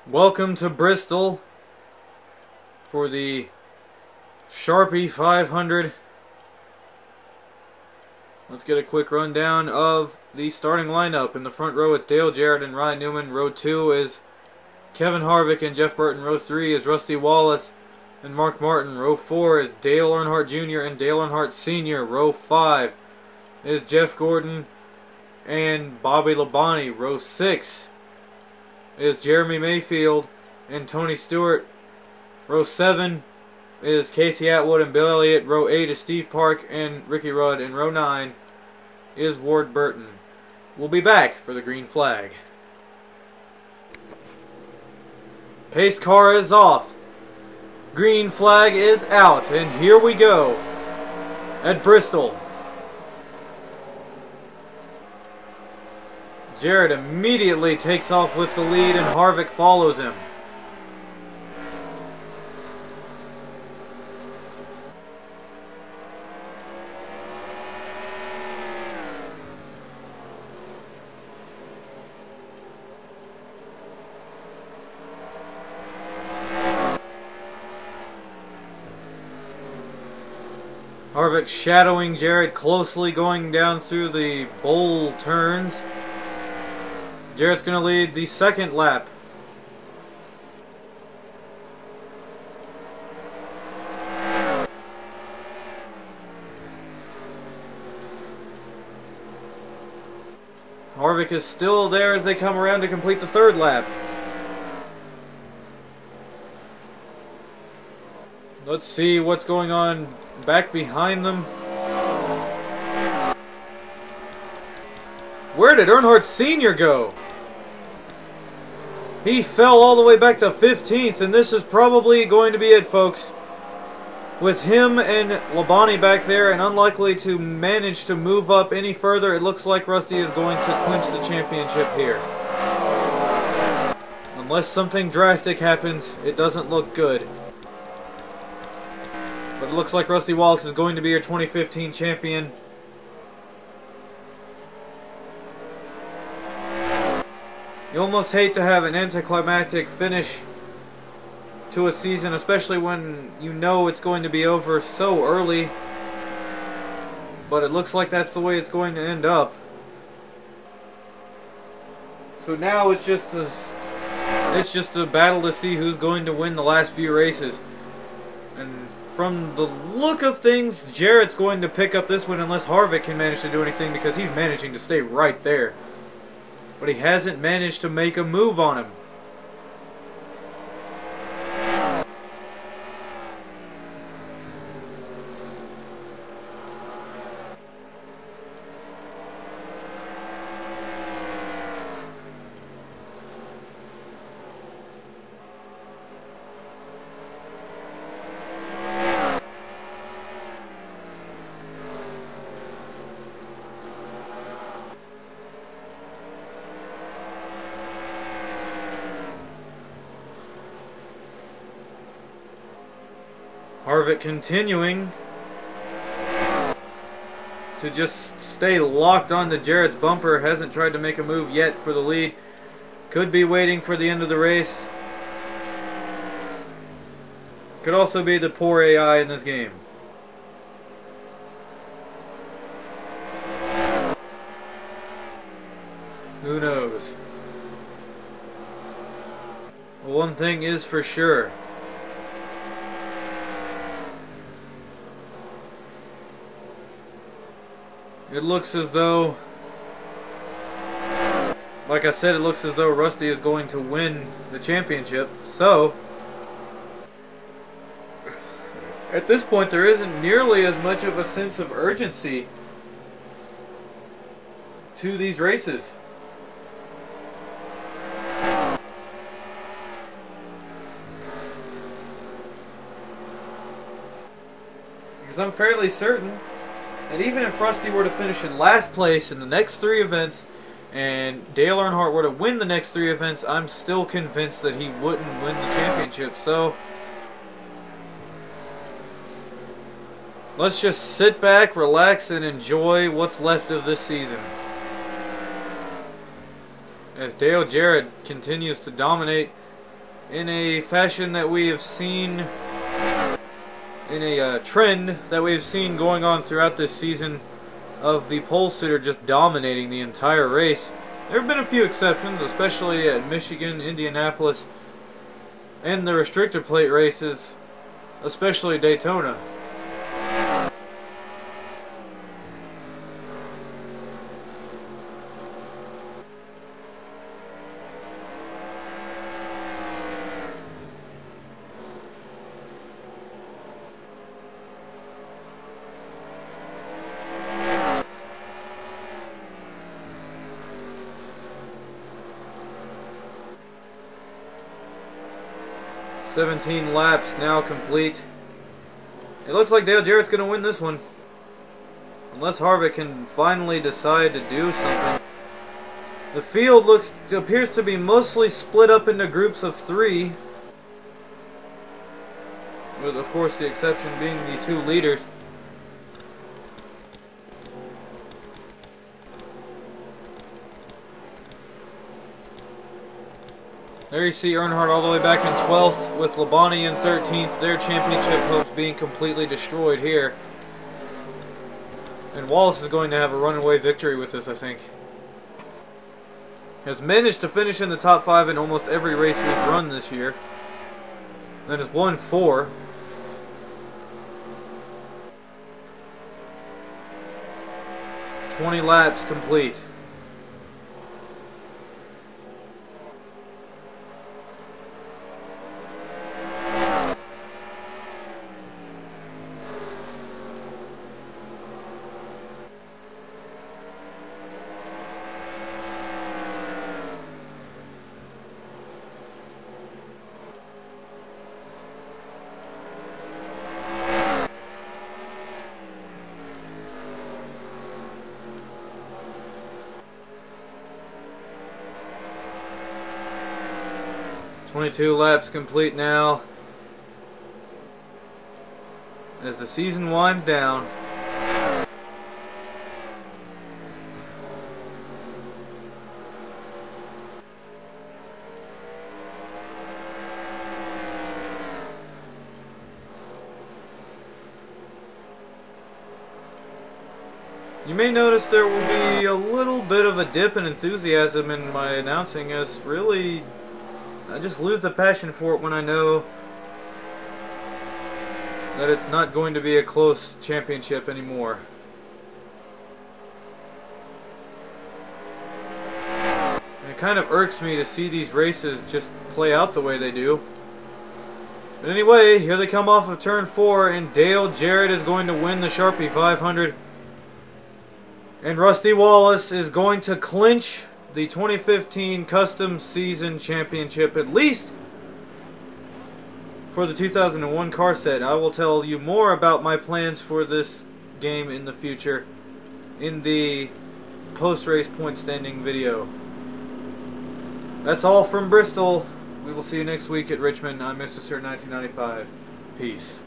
Welcome to Bristol for the Sharpie 500. Let's get a quick rundown of the starting lineup. In the front row, it's Dale Jarrett and Ryan Newman. Row 2 is Kevin Harvick and Jeff Burton. Row 3 is Rusty Wallace and Mark Martin. Row 4 is Dale Earnhardt Jr. and Dale Earnhardt Sr. Row 5 is Jeff Gordon and Bobby Labonte. Row 6 is Jeremy Mayfield and Tony Stewart. Row 7 is Casey Atwood and Bill Elliott. Row 8 is Steve Park and Ricky Rudd. And row 9 is Ward Burton. We'll be back for the green flag. Pace car is off. Green flag is out. And here we go at Bristol. Jarrett immediately takes off with the lead and Harvick follows him. Harvick shadowing Jarrett closely going down through the bowl turns. Jarrett's going to lead the second lap. Harvick is still there as they come around to complete the third lap. Let's see what's going on back behind them. Where did Earnhardt Sr. go? He fell all the way back to 15th, and this is probably going to be it, folks. With him and Labonte back there and unlikely to manage to move up any further, it looks like Rusty is going to clinch the championship here. Unless something drastic happens, it doesn't look good. But it looks like Rusty Wallace is going to be your 2015 champion. You almost hate to have an anticlimactic finish to a season, especially when you know it's going to be over so early. But it looks like that's the way it's going to end up. So now it's just a battle to see who's going to win the last few races. And from the look of things, Jarrett's going to pick up this one unless Harvick can manage to do anything, because he's managing to stay right there. But he hasn't managed to make a move on him. Harvick continuing to just stay locked onto Jarrett's bumper. Hasn't tried to make a move yet for the lead. Could be waiting for the end of the race. Could also be the poor AI in this game. Who knows? One thing is for sure. It looks as though, like I said, it looks as though Rusty is going to win the championship. So, at this point, there isn't nearly as much of a sense of urgency to these races. Because I'm fairly certain that even if Rusty were to finish in last place in the next 3 events and Dale Earnhardt were to win the next 3 events, I'm still convinced that he wouldn't win the championship. So let's just sit back, relax, and enjoy what's left of this season. as Dale Jarrett continues to dominate in a fashion that we have seen, in a trend that we've seen going on throughout this season, of the pole sitter just dominating the entire race. There have been a few exceptions, especially at Michigan, Indianapolis, and the restrictor plate races, especially Daytona. "17 laps now complete. It looks like Dale Jarrett's going to win this one. Unless Harvick can finally decide to do something. The field appears to be mostly split up into groups of 3. With, of course, the exception being the 2 leaders. There you see Earnhardt all the way back in 12th with Labonte in 13th. Their championship hopes being completely destroyed here. And Wallace is going to have a runaway victory with this, I think. Has managed to finish in the top 5 in almost every race we've run this year. Then has won 4. "20 laps complete. "22 laps complete now, as the season winds down. You may notice there will be a little bit of a dip in enthusiasm in my announcing, as really I just lose the passion for it when I know that it's not going to be a close championship anymore. And it kind of irks me to see these races just play out the way they do. But anyway, here they come off of turn 4, and Dale Jarrett is going to win the Sharpie 500. And Rusty Wallace is going to clinch the 2015 Custom Season Championship, at least for the 2001 car set. I will tell you more about my plans for this game in the future in the post-race point standing video. That's all from Bristol. We will see you next week at Richmond. I'm Mr. Sir 1995. Peace.